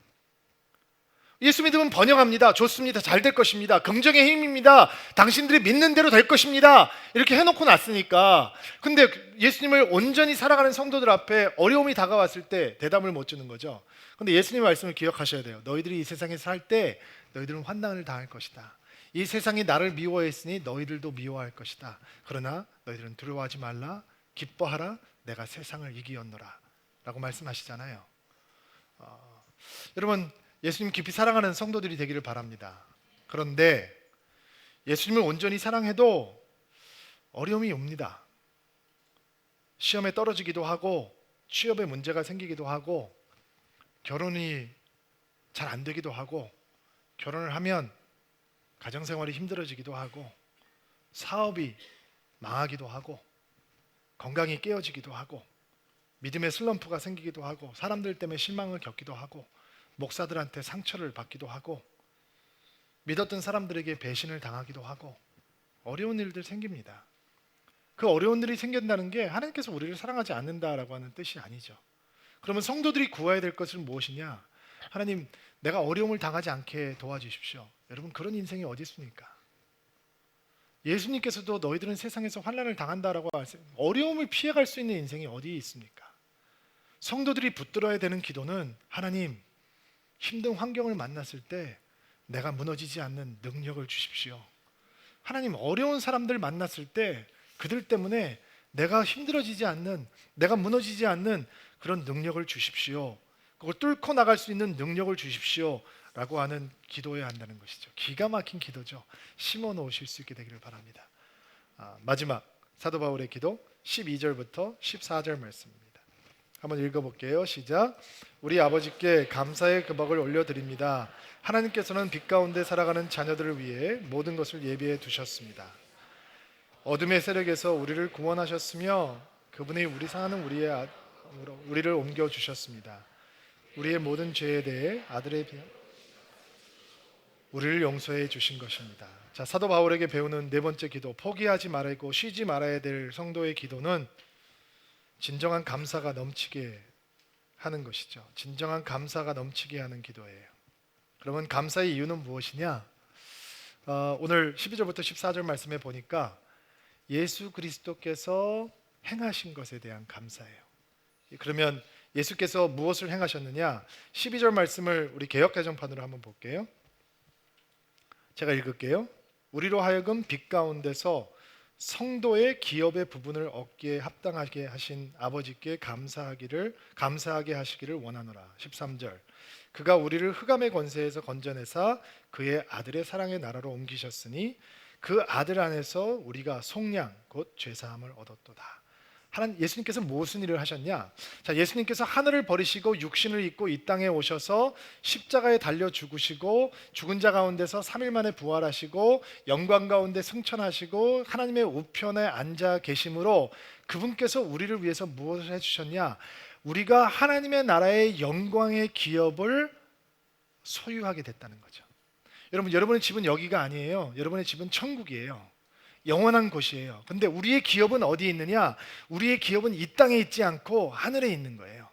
예수 믿으면 번영합니다. 좋습니다. 잘 될 것입니다. 긍정의 힘입니다. 당신들이 믿는 대로 될 것입니다. 이렇게 해놓고 났으니까. 근데 예수님을 온전히 살아가는 성도들 앞에 어려움이 다가왔을 때 대답을 못 주는 거죠. 근데 예수님의 말씀을 기억하셔야 돼요. 너희들이 이 세상에 살 때 너희들은 환난을 당할 것이다. 이 세상이 나를 미워했으니 너희들도 미워할 것이다. 그러나 너희들은 두려워하지 말라. 기뻐하라. 내가 세상을 이기었노라 라고 말씀하시잖아요. 여러분, 예수님 깊이 사랑하는 성도들이 되기를 바랍니다. 그런데 예수님을 온전히 사랑해도 어려움이 옵니다. 시험에 떨어지기도 하고 취업에 문제가 생기기도 하고 결혼이 잘 안 되기도 하고 결혼을 하면 가정생활이 힘들어지기도 하고 사업이 망하기도 하고 건강이 깨어지기도 하고 믿음의 슬럼프가 생기기도 하고 사람들 때문에 실망을 겪기도 하고 목사들한테 상처를 받기도 하고 믿었던 사람들에게 배신을 당하기도 하고 어려운 일들 생깁니다. 그 어려운 일이 생긴다는 게 하나님께서 우리를 사랑하지 않는다라고 하는 뜻이 아니죠. 그러면 성도들이 구해야 될 것은 무엇이냐? 하나님, 내가 어려움을 당하지 않게 도와주십시오. 여러분, 그런 인생이 어디 있습니까? 예수님께서도 너희들은 세상에서 환난을 당한다라고 하세요. 어려움을 피해갈 수 있는 인생이 어디 있습니까? 성도들이 붙들어야 되는 기도는 하나님, 힘든 환경을 만났을 때 내가 무너지지 않는 능력을 주십시오. 하나님, 어려운 사람들 만났을 때 그들 때문에 내가 힘들어지지 않는, 내가 무너지지 않는 그런 능력을 주십시오. 그걸 뚫고 나갈 수 있는 능력을 주십시오 라고 하는 기도해야 한다는 것이죠. 기가 막힌 기도죠. 심어 놓으실 수 있게 되기를 바랍니다. 마지막 사도 바울의 기도 12절부터 14절 말씀입니다. 한번 읽어볼게요. 시작. 우리 아버지께 감사의 금박을 올려드립니다. 하나님께서는 빛 가운데 살아가는 자녀들을 위해 모든 것을 예비해 두셨습니다. 어둠의 세력에서 우리를 구원하셨으며 그분이 우리 사는 우리를 옮겨주셨습니다. 우리의 모든 죄에 대해 아들의 우리를 용서해 주신 것입니다. 자, 사도 바울에게 배우는 네 번째 기도, 포기하지 말고 쉬지 말아야 될 성도의 기도는 진정한 감사가 넘치게 하는 것이죠. 진정한 감사가 넘치게 하는 기도예요. 그러면 감사의 이유는 무엇이냐? 오늘 12절부터 14절 말씀에 보니까 예수 그리스도께서 행하신 것에 대한 감사예요. 그러면 예수께서 무엇을 행하셨느냐? 12절 말씀을 우리 개역개정판으로 한번 볼게요. 제가 읽을게요. 우리로 하여금 빛 가운데서 성도의 기업의 부분을 얻기에 합당하게 하신 아버지께 감사하게 하시기를 원하노라. 13절. 그가 우리를 흑암의 권세에서 건져내사 그의 아들의 사랑의 나라로 옮기셨으니 그 아들 안에서 우리가 속량 곧 죄사함을 얻었도다. 예수님께서 무슨 일을 하셨냐? 자, 예수님께서 하늘을 버리시고 육신을 입고 이 땅에 오셔서 십자가에 달려 죽으시고 죽은 자 가운데서 3일 만에 부활하시고 영광 가운데 승천하시고 하나님의 우편에 앉아 계심으로 그분께서 우리를 위해서 무엇을 해주셨냐? 우리가 하나님의 나라의 영광의 기업을 소유하게 됐다는 거죠. 여러분, 여러분의 집은 여기가 아니에요. 여러분의 집은 천국이에요. 영원한 곳이에요. 근데 우리의 기업은 어디에 있느냐? 우리의 기업은 이 땅에 있지 않고 하늘에 있는 거예요.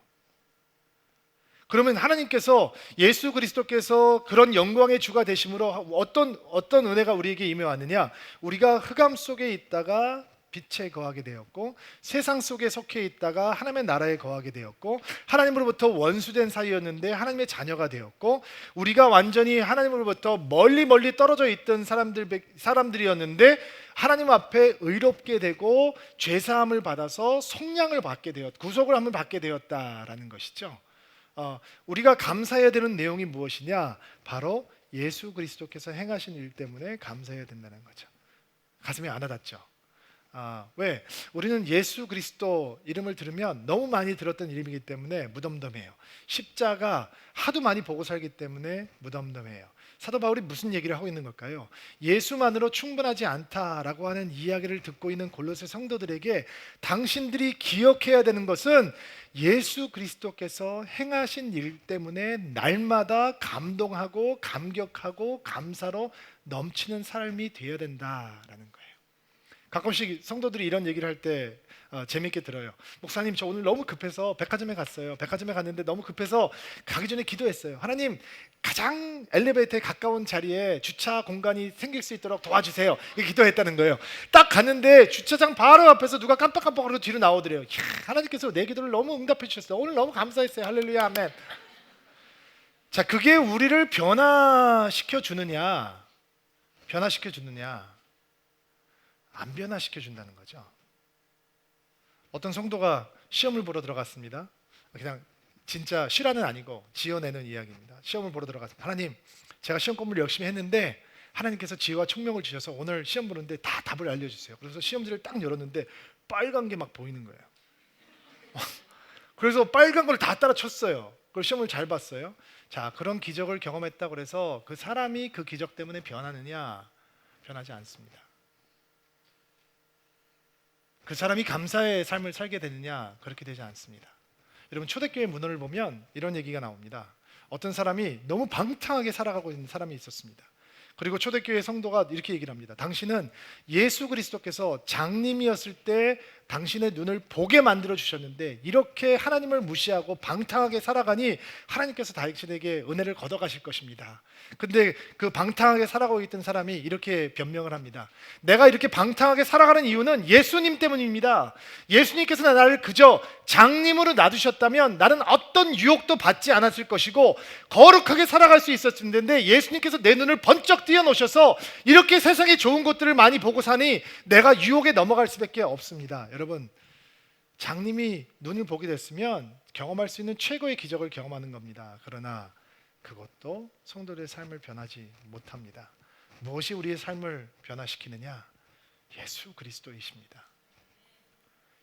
그러면 하나님께서 예수 그리스도께서 그런 영광의 주가 되심으로 어떤 은혜가 우리에게 임해왔느냐? 우리가 흑암 속에 있다가 빛에 거하게 되었고, 세상 속에 속해 있다가 하나님의 나라에 거하게 되었고, 하나님으로부터 원수된 사이였는데 하나님의 자녀가 되었고, 우리가 완전히 하나님으로부터 멀리 멀리 떨어져 있던 사람들이었는데 하나님 앞에 의롭게 되고 죄사함을 받아서 속량을 받게 되었, 구속을 한번 받게 되었다라는 것이죠. 우리가 감사해야 되는 내용이 무엇이냐? 바로 예수 그리스도께서 행하신 일 때문에 감사해야 된다는 거죠. 가슴이 안 와닿죠? 왜? 우리는 예수 그리스도 이름을 들으면 너무 많이 들었던 이름이기 때문에 무덤덤해요. 십자가 하도 많이 보고 살기 때문에 무덤덤해요. 사도 바울이 무슨 얘기를 하고 있는 걸까요? 예수만으로 충분하지 않다라고 하는 이야기를 듣고 있는 골로새 성도들에게 당신들이 기억해야 되는 것은 예수 그리스도께서 행하신 일 때문에 날마다 감동하고 감격하고 감사로 넘치는 삶이 되어야 된다라는 거예요. 가끔씩 성도들이 이런 얘기를 할 때 재밌게 들어요. 목사님, 저 오늘 너무 급해서 백화점에 갔어요. 백화점에 갔는데 너무 급해서 가기 전에 기도했어요. 하나님, 가장 엘리베이터에 가까운 자리에 주차 공간이 생길 수 있도록 도와주세요. 이렇게 기도했다는 거예요. 딱 갔는데 주차장 바로 앞에서 누가 깜빡깜빡하고 뒤로 나오더래요. 하나님께서 내 기도를 너무 응답해 주셨어요. 오늘 너무 감사했어요. 할렐루야, 아멘. 자, 그게 우리를 변화시켜 주느냐, 안 변화시켜 준다는 거죠. 어떤 성도가 시험을 보러 들어갔습니다. 그냥 진짜 실화는 아니고 지어내는 이야기입니다. 시험을 보러 들어갔습니다. 하나님, 제가 시험 공부를 열심히 했는데 하나님께서 지혜와 총명을 주셔서 오늘 시험 보는데 다 답을 알려주세요. 그래서 시험지를 딱 열었는데 빨간 게 막 보이는 거예요. 그래서 빨간 걸 다 따라쳤어요. 그걸 시험을 잘 봤어요. 자, 그런 기적을 경험했다고 해서 그 사람이 그 기적 때문에 변하느냐? 변하지 않습니다. 그 사람이 감사의 삶을 살게 되느냐? 그렇게 되지 않습니다. 여러분, 초대교회 문헌을 보면 이런 얘기가 나옵니다. 어떤 사람이 너무 방탕하게 살아가고 있는 사람이 있었습니다. 그리고 초대교회 성도가 이렇게 얘기를 합니다. 당신은 예수 그리스도께서 장님이었을 때 당신의 눈을 보게 만들어 주셨는데 이렇게 하나님을 무시하고 방탕하게 살아가니 하나님께서 당신에게 은혜를 걷어가실 것입니다. 근데 그 방탕하게 살아가고 있던 사람이 이렇게 변명을 합니다. 내가 이렇게 방탕하게 살아가는 이유는 예수님 때문입니다. 예수님께서 나를 그저 장님으로 놔두셨다면 나는 어떤 유혹도 받지 않았을 것이고 거룩하게 살아갈 수 있었을 텐데 예수님께서 내 눈을 번쩍 띄어놓으셔서 이렇게 세상의 좋은 것들을 많이 보고 사니 내가 유혹에 넘어갈 수밖에 없습니다. 여러분, 장님이 눈을 보게 됐으면 경험할 수 있는 최고의 기적을 경험하는 겁니다. 그러나 그것도 성도들의 삶을 변하지 못합니다. 무엇이 우리의 삶을 변화시키느냐? 예수 그리스도이십니다.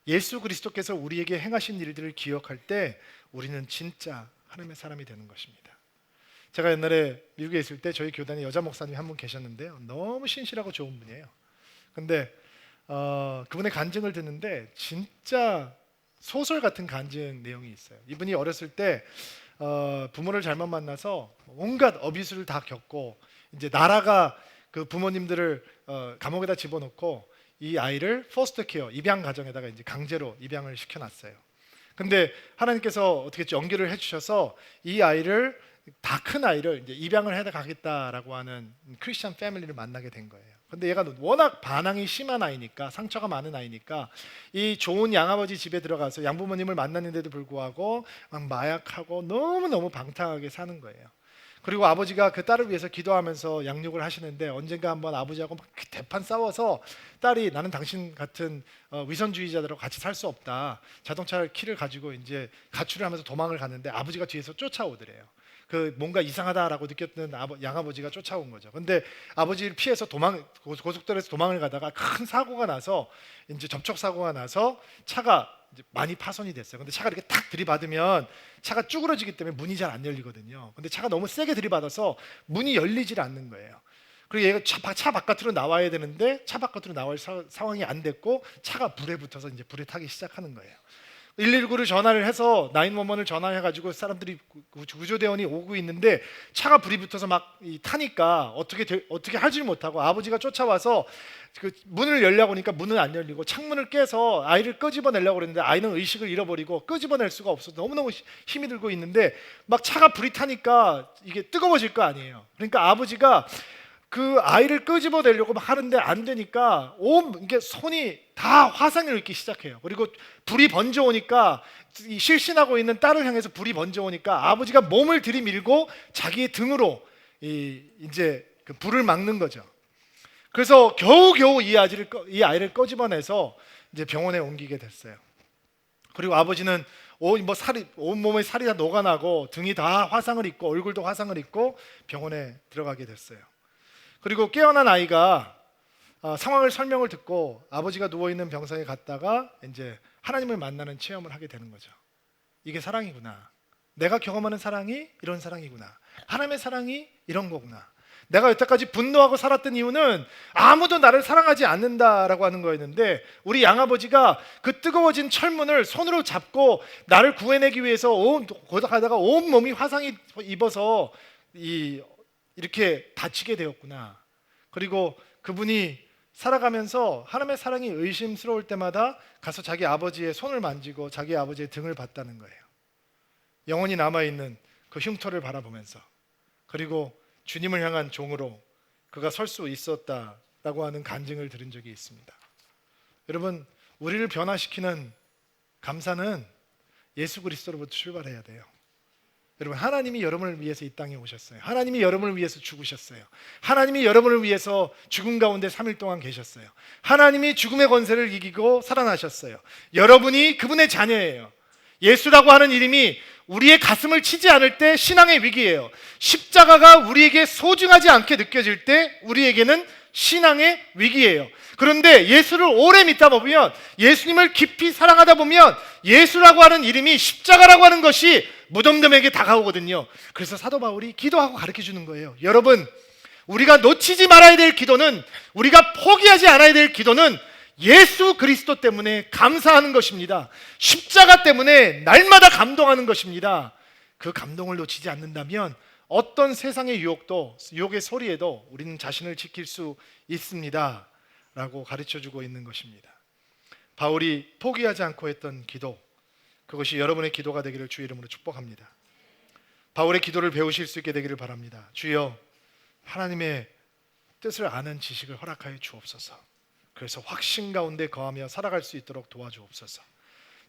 예수 그리스도께서 우리에게 행하신 일들을 기억할 때 우리는 진짜 하나님의 사람이 되는 것입니다. 제가 옛날에 미국에 있을 때 저희 교단에 여자 목사님이 한 분 계셨는데요. 너무 신실하고 좋은 분이에요. 근데 그분의 간증을 듣는데 진짜 소설 같은 간증 내용이 있어요. 이분이 어렸을 때 부모를 잘못 만나서 온갖 어비스를 다 겪고 이제 나라가 그 부모님들을 감옥에다 집어넣고 이 아이를 포스터 케어 입양 가정에다가 이제 강제로 입양을 시켜놨어요. 근데 하나님께서 어떻게 연결을 해주셔서 이 아이를 다 큰 아이를 이제 입양을 해 가겠다라고 하는 크리스천 패밀리를 만나게 된 거예요. 근데 얘가 워낙 반항이 심한 아이니까 상처가 많은 아이니까 이 좋은 양아버지 집에 들어가서 양부모님을 만났는데도 불구하고 막 마약하고 너무너무 방탕하게 사는 거예요. 그리고 아버지가 그 딸을 위해서 기도하면서 양육을 하시는데 언젠가 한번 아버지하고 막 대판 싸워서 딸이 나는 당신 같은 위선주의자들하고 같이 살 수 없다. 자동차 키를 가지고 이제 가출을 하면서 도망을 갔는데 아버지가 뒤에서 쫓아오더래요. 그 뭔가 이상하다라고 느꼈던 양아버지가 쫓아온 거죠. 근데 아버지를 피해서 고속도로에서 도망을 가다가 큰 사고가 나서 이제 접촉 사고가 나서 차가 이제 많이 파손이 됐어요. 근데 차가 이렇게 탁 들이받으면 차가 쭈그러지기 때문에 문이 잘 안 열리거든요. 근데 차가 너무 세게 들이받아서 문이 열리질 않는 거예요. 그리고 얘가 차 바깥으로 나와야 되는데 차 바깥으로 나올 상황이 안 됐고 차가 불에 붙어서 이제 불에 타기 시작하는 거예요. 119를 전화를 해서 911을 전화해가지고 사람들이 구조대원이 오고 있는데 차가 불이 붙어서 막 타니까 어떻게 하질 못하고 아버지가 쫓아와서 그 문을 열려고 하니까 문은 안 열리고 창문을 깨서 아이를 끄집어내려고 그랬는데 아이는 의식을 잃어버리고 끄집어낼 수가 없어서 너무너무 힘이 들고 있는데 막 차가 불이 타니까 이게 뜨거워질 거 아니에요. 그러니까 아버지가 그 아이를 끄집어내려고 막 하는데 안 되니까 이게 손이 다 화상을 입기 시작해요. 그리고 불이 번져오니까 이 실신하고 있는 딸을 향해서 불이 번져오니까 아버지가 몸을 들이밀고 자기의 등으로 이제 그 불을 막는 거죠. 그래서 겨우겨우 이 아이를 끄집어내서 이제 병원에 옮기게 됐어요. 그리고 아버지는 온몸에 살이 다 녹아나고 등이 다 화상을 입고 얼굴도 화상을 입고 병원에 들어가게 됐어요. 그리고 깨어난 아이가 상황을 설명을 듣고 아버지가 누워있는 병상에 갔다가 이제 하나님을 만나는 체험을 하게 되는 거죠. 이게 사랑이구나. 내가 경험하는 사랑이 이런 사랑이구나. 하나님의 사랑이 이런 거구나. 내가 여태까지 분노하고 살았던 이유는 아무도 나를 사랑하지 않는다라고 하는 거였는데 우리 양아버지가 그 뜨거워진 철문을 손으로 잡고 나를 구해내기 위해서 가다가 온 몸이 화상이 입어서 이렇게 다치게 되었구나. 그리고 그분이 살아가면서 하나님의 사랑이 의심스러울 때마다 가서 자기 아버지의 손을 만지고 자기 아버지의 등을 봤다는 거예요. 영원히 남아있는 그 흉터를 바라보면서 그리고 주님을 향한 종으로 그가 설 수 있었다라고 하는 간증을 들은 적이 있습니다. 여러분, 우리를 변화시키는 감사는 예수 그리스도로부터 출발해야 돼요. 여러분, 하나님이 여러분을 위해서 이 땅에 오셨어요. 하나님이 여러분을 위해서 죽으셨어요. 하나님이 여러분을 위해서 죽음 가운데 3일 동안 계셨어요. 하나님이 죽음의 권세를 이기고 살아나셨어요. 여러분이 그분의 자녀예요. 예수라고 하는 이름이 우리의 가슴을 치지 않을 때 신앙의 위기예요. 십자가가 우리에게 소중하지 않게 느껴질 때 우리에게는 신앙의 위기예요. 그런데 예수를 오래 믿다 보면, 예수님을 깊이 사랑하다 보면 예수라고 하는 이름이, 십자가라고 하는 것이 무덤덤에게 다가오거든요. 그래서 사도 바울이 기도하고 가르쳐 주는 거예요. 여러분, 우리가 놓치지 말아야 될 기도는, 우리가 포기하지 않아야 될 기도는 예수 그리스도 때문에 감사하는 것입니다. 십자가 때문에 날마다 감동하는 것입니다. 그 감동을 놓치지 않는다면 어떤 세상의 유혹의 소리에도 우리는 자신을 지킬 수 있습니다 라고 가르쳐주고 있는 것입니다. 바울이 포기하지 않고 했던 기도, 그것이 여러분의 기도가 되기를 주의 이름으로 축복합니다. 바울의 기도를 배우실 수 있게 되기를 바랍니다. 주여, 하나님의 뜻을 아는 지식을 허락하여 주옵소서. 그래서 확신 가운데 거하며 살아갈 수 있도록 도와주옵소서.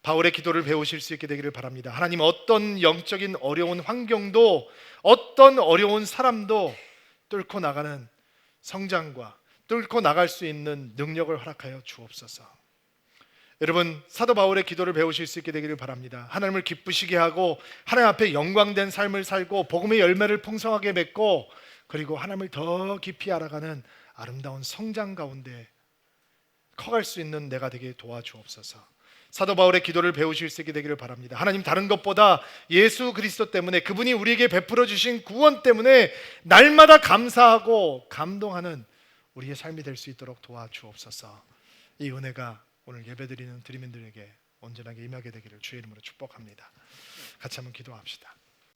바울의 기도를 배우실 수 있게 되기를 바랍니다. 하나님, 어떤 영적인 어려운 환경도, 어떤 어려운 사람도 뚫고 나가는 성장과 뚫고 나갈 수 있는 능력을 허락하여 주옵소서. 여러분, 사도 바울의 기도를 배우실 수 있게 되기를 바랍니다. 하나님을 기쁘시게 하고 하나님 앞에 영광된 삶을 살고 복음의 열매를 풍성하게 맺고 그리고 하나님을 더 깊이 알아가는 아름다운 성장 가운데 커갈 수 있는 내가 되게 도와주옵소서. 사도 바울의 기도를 배우실 수 있게 되기를 바랍니다. 하나님, 다른 것보다 예수 그리스도 때문에, 그분이 우리에게 베풀어 주신 구원 때문에 날마다 감사하고 감동하는 우리의 삶이 될 수 있도록 도와주옵소서. 이 은혜가 오늘 예배드리는 드리민들에게 온전하게 임하게 되기를 주의 이름으로 축복합니다. 같이 한번 기도합시다.